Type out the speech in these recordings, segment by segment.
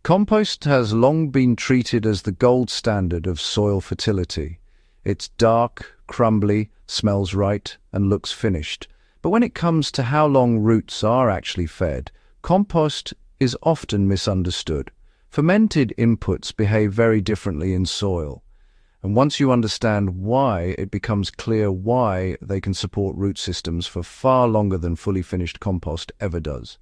Compost has long been treated as the gold standard of soil fertility. It's dark, crumbly, smells right, and looks finished. But when it comes to how long roots are actually fed, compost is often misunderstood. Fermented inputs behave very differently in soil. And once you understand why, it becomes clear why they can support root systems for far longer than fully finished compost ever does.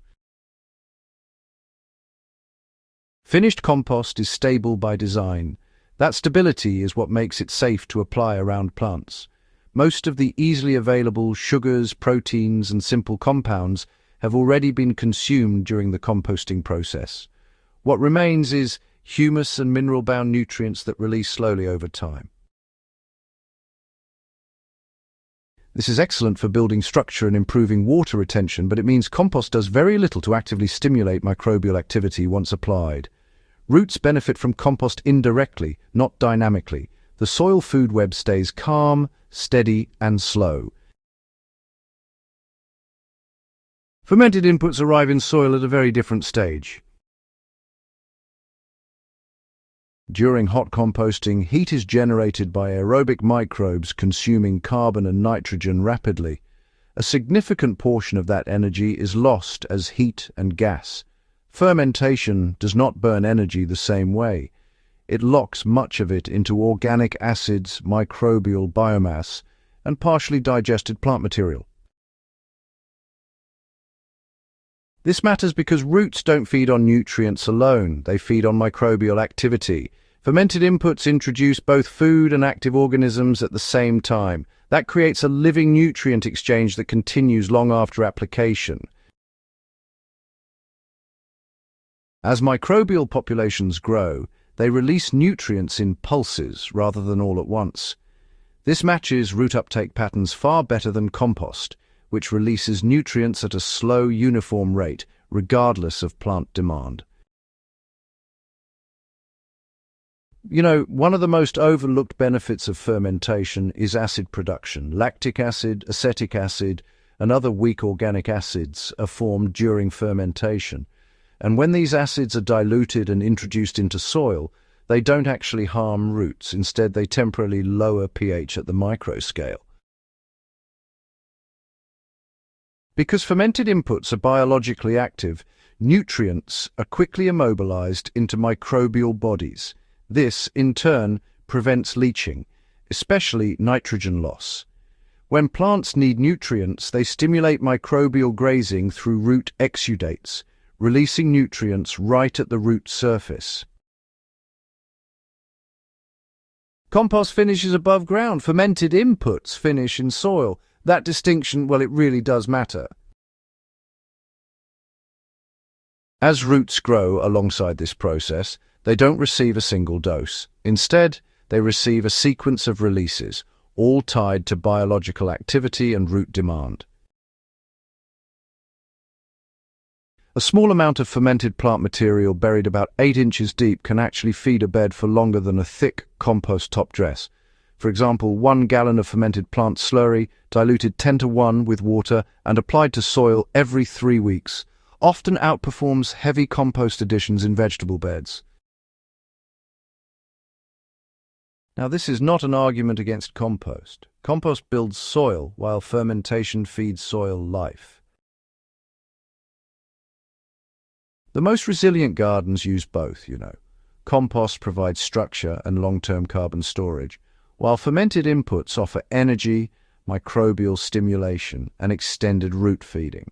Finished compost is stable by design. That stability is what makes it safe to apply around plants. Most of the easily available sugars, proteins, and simple compounds have already been consumed during the composting process. What remains is humus and mineral-bound nutrients that release slowly over time. This is excellent for building structure and improving water retention, but it means compost does very little to actively stimulate microbial activity once applied. Roots benefit from compost indirectly, not dynamically. The soil food web stays calm, steady, and slow. Fermented inputs arrive in soil at a very different stage. During hot composting, heat is generated by aerobic microbes consuming carbon and nitrogen rapidly. A significant portion of that energy is lost as heat and gas. Fermentation does not burn energy the same way. It locks much of it into organic acids, microbial biomass, and partially digested plant material. This matters because roots don't feed on nutrients alone, they feed on microbial activity. Fermented inputs introduce both food and active organisms at the same time. That creates a living nutrient exchange that continues long after application. As microbial populations grow, they release nutrients in pulses rather than all at once. This matches root uptake patterns far better than compost, which releases nutrients at a slow, uniform rate, regardless of plant demand. One of the most overlooked benefits of fermentation is acid production. Lactic acid, acetic acid, and other weak organic acids are formed during fermentation. And when these acids are diluted and introduced into soil, they don't actually harm roots. Instead, they temporarily lower pH at the microscale. Because fermented inputs are biologically active, nutrients are quickly immobilized into microbial bodies. This, in turn, prevents leaching, especially nitrogen loss. When plants need nutrients, they stimulate microbial grazing through root exudates, releasing nutrients right at the root surface. Compost finishes above ground. Fermented inputs finish in soil. That distinction, well, it really does matter. As roots grow alongside this process, they don't receive a single dose. Instead, they receive a sequence of releases, all tied to biological activity and root demand. A small amount of fermented plant material buried about 8 inches deep can actually feed a bed for longer than a thick compost top dress. For example, 1 gallon of fermented plant slurry, diluted 10:1 with water and applied to soil every 3 weeks, often outperforms heavy compost additions in vegetable beds. Now, this is not an argument against compost. Compost builds soil, while fermentation feeds soil life. The most resilient gardens use both, Compost provides structure and long-term carbon storage, while fermented inputs offer energy, microbial stimulation, and extended root feeding.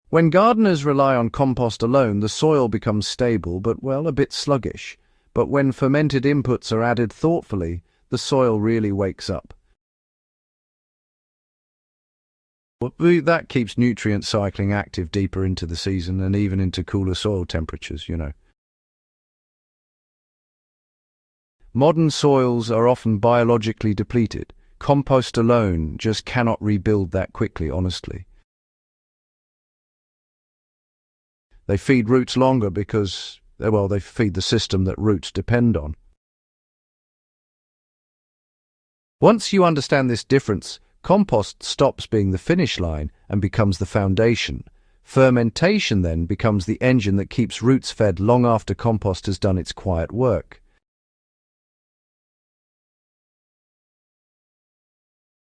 When gardeners rely on compost alone, the soil becomes stable but, a bit sluggish. But when fermented inputs are added thoughtfully, the soil really wakes up. That keeps nutrient cycling active deeper into the season and even into cooler soil temperatures, Modern soils are often biologically depleted. Compost alone just cannot rebuild that quickly, honestly. They feed roots longer because, they feed the system that roots depend on. Once you understand this difference, compost stops being the finish line and becomes the foundation. Fermentation then becomes the engine that keeps roots fed long after compost has done its quiet work.